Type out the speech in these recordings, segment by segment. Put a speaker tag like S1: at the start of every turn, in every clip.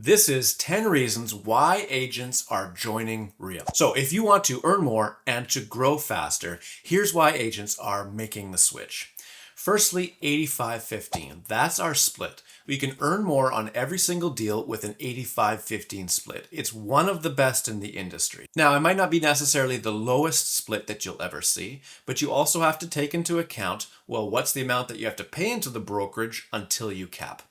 S1: This is 10 reasons why agents are joining Real. So if you want to earn more and to grow faster, here's why agents are making the switch. Firstly, 85-15. That's our split. We can earn more on every single deal with an 85-15 split. It's one of the best in the industry. Now, it might not be necessarily the lowest split that you'll ever see, but you also have to take into account, well, what's the amount that you have to pay into the brokerage until you cap?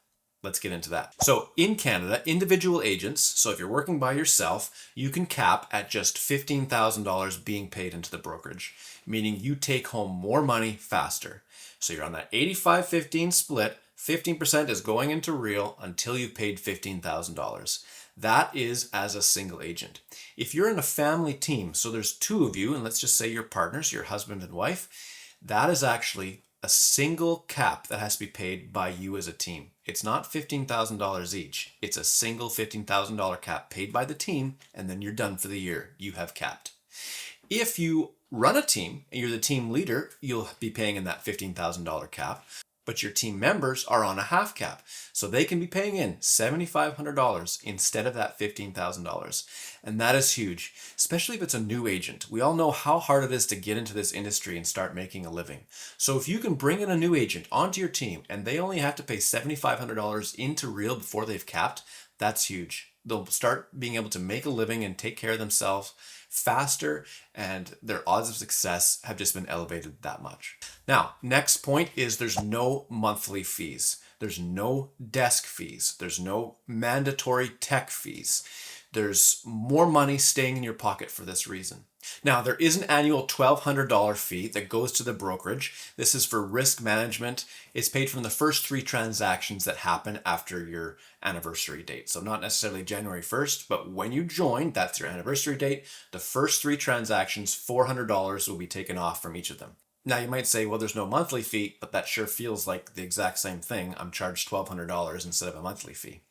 S1: Let's get into that. So in Canada, individual agents, so if you're working by yourself, you can cap at just $15,000 being paid into the brokerage, meaning you take home more money faster. So you're on that 85-15 split, 15% is going into Real until you've paid $15,000. That is as a single agent. If you're in a family team, so there's two of you, and let's just say you're partners, your husband and wife, that is actually a single cap that has to be paid by you as a team. It's not $15,000 each. It's a single $15,000 cap paid by the team, and then you're done for the year. You have capped. If you run a team and you're the team leader, you'll be paying in that $15,000 cap, but your team members are on a half cap. So they can be paying in $7,500 instead of that $15,000. And that is huge, especially if it's a new agent. We all know how hard it is to get into this industry and start making a living. So if you can bring in a new agent onto your team and they only have to pay $7,500 into Real before they've capped, that's huge. They'll start being able to make a living and take care of themselves faster, and their odds of success have just been elevated that much. Now, next point is there's no monthly fees. There's no desk fees. There's no mandatory tech fees. There's more money staying in your pocket for this reason. Now, there is an annual $1,200 fee that goes to the brokerage. This is for risk management. It's paid from the first 3 transactions that happen after your anniversary date. So not necessarily January 1st, but when you join, that's your anniversary date. The first 3 transactions, $400 will be taken off from each of them. Now you might say, well, there's no monthly fee, but that sure feels like the exact same thing. I'm charged $1,200 instead of a monthly fee.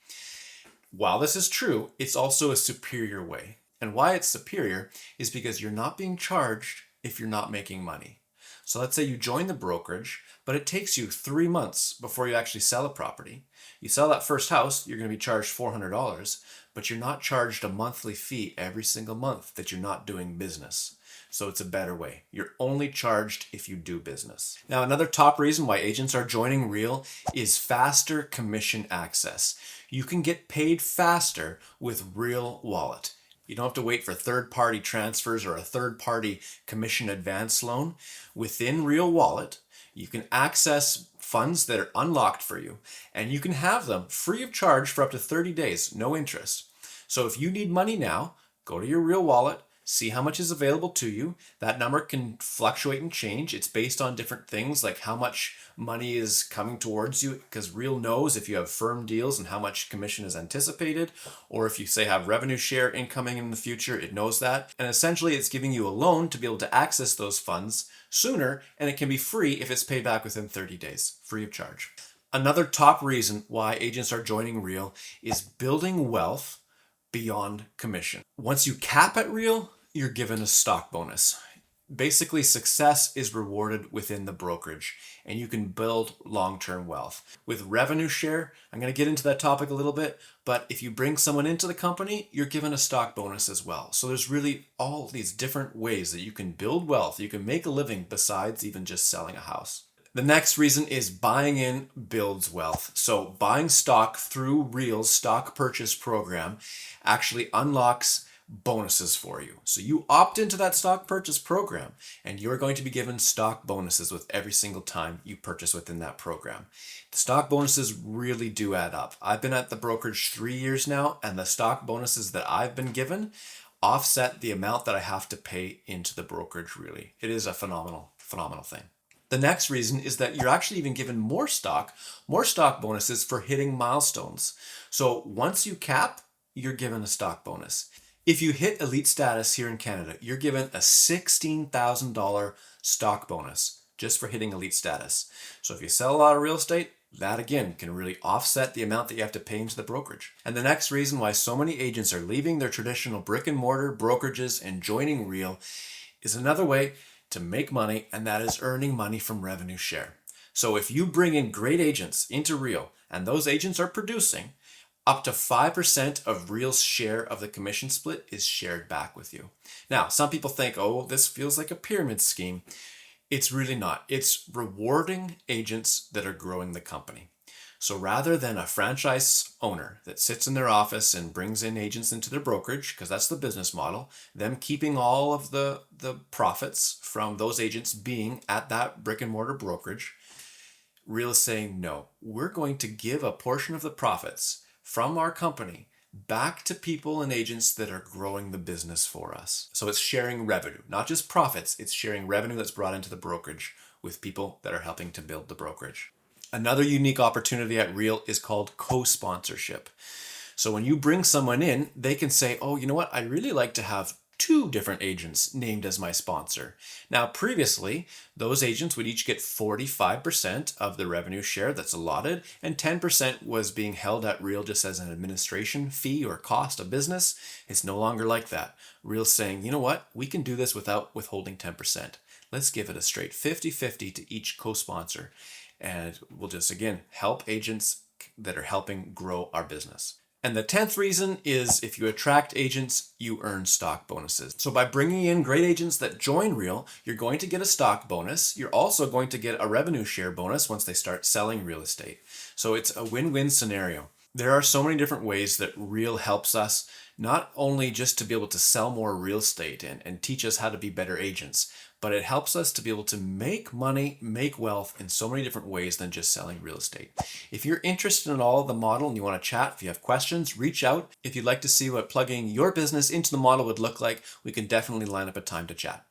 S1: While this is true, it's also a superior way. And why it's superior is because you're not being charged if you're not making money. So let's say you join the brokerage, but it takes you 3 months before you actually sell a property. You sell that first house, you're going to be charged $400, but you're not charged a monthly fee every single month that you're not doing business. So it's a better way. You're only charged if you do business. Now, another top reason why agents are joining Real is faster commission access. You can get paid faster with Real Wallet. You don't have to wait for third-party transfers or a third-party commission advance loan. Within Real Wallet, you can access funds that are unlocked for you, and you can have them free of charge for up to 30 days, no interest. So if you need money now, go to your Real Wallet, see how much is available to you. That number can fluctuate and change. It's based on different things like how much money is coming towards you, because Real knows if you have firm deals and how much commission is anticipated, or if you say have revenue share incoming in the future, it knows that. And essentially it's giving you a loan to be able to access those funds sooner, and it can be free if it's paid back within 30 days, free of charge. Another top reason why agents are joining Real is building wealth beyond commission. Once you cap at Real, you're given a stock bonus. Basically, success is rewarded within the brokerage, and you can build long-term wealth. With revenue share, I'm going to get into that topic a little bit, but if you bring someone into the company, you're given a stock bonus as well. So there's really all these different ways that you can build wealth, you can make a living besides even just selling a house. The next reason is buying in builds wealth. So buying stock through Real's stock purchase program actually unlocks bonuses for you. So you opt into that stock purchase program and you're going to be given stock bonuses with every single time you purchase within that program. The stock bonuses really do add up. I've been at the brokerage 3 years now, and the stock bonuses that I've been given offset the amount that I have to pay into the brokerage really. It is a phenomenal thing. The next reason is that you're actually even given more stock bonuses for hitting milestones. So once you cap, you're given a stock bonus. If you hit elite status here in Canada, you're given a $16,000 stock bonus just for hitting elite status. So if you sell a lot of real estate, that again can really offset the amount that you have to pay into the brokerage. And the next reason why so many agents are leaving their traditional brick and mortar brokerages and joining Real is another way to make money, and that is earning money from revenue share. So if you bring in great agents into Real and those agents are producing, Up to 5% of Real's share of the commission split is shared back with you. Now, some people think, oh, this feels like a pyramid scheme. It's really not. It's rewarding agents that are growing the company. So rather than a franchise owner that sits in their office and brings in agents into their brokerage, because that's the business model, them keeping all of the profits from those agents being at that brick and mortar brokerage, Real is saying, no, we're going to give a portion of the profits from our company back to people and agents that are growing the business for us. So it's sharing revenue, not just profits, it's sharing revenue that's brought into the brokerage with people that are helping to build the brokerage. Another unique opportunity at Real is called co-sponsorship. So when you bring someone in, they can say, oh, you know what? I'd really like to have 2 different agents named as my sponsor. Now, previously, those agents would each get 45% of the revenue share that's allotted, and 10% was being held at Real just as an administration fee or cost of business. It's no longer like that. Real's saying, you know what? We can do this without withholding 10%. Let's give it a straight 50-50 to each co-sponsor. And we'll just, again, help agents that are helping grow our business. And the 10th reason is if you attract agents, you earn stock bonuses. So by bringing in great agents that join Real, you're going to get a stock bonus. You're also going to get a revenue share bonus once they start selling real estate. So it's a win-win scenario. There are so many different ways that Real helps us, not only just to be able to sell more real estate and teach us how to be better agents, but it helps us to be able to make money, make wealth in so many different ways than just selling real estate. If you're interested in all of the model and you want to chat, if you have questions, reach out. If you'd like to see what plugging your business into the model would look like, we can definitely line up a time to chat.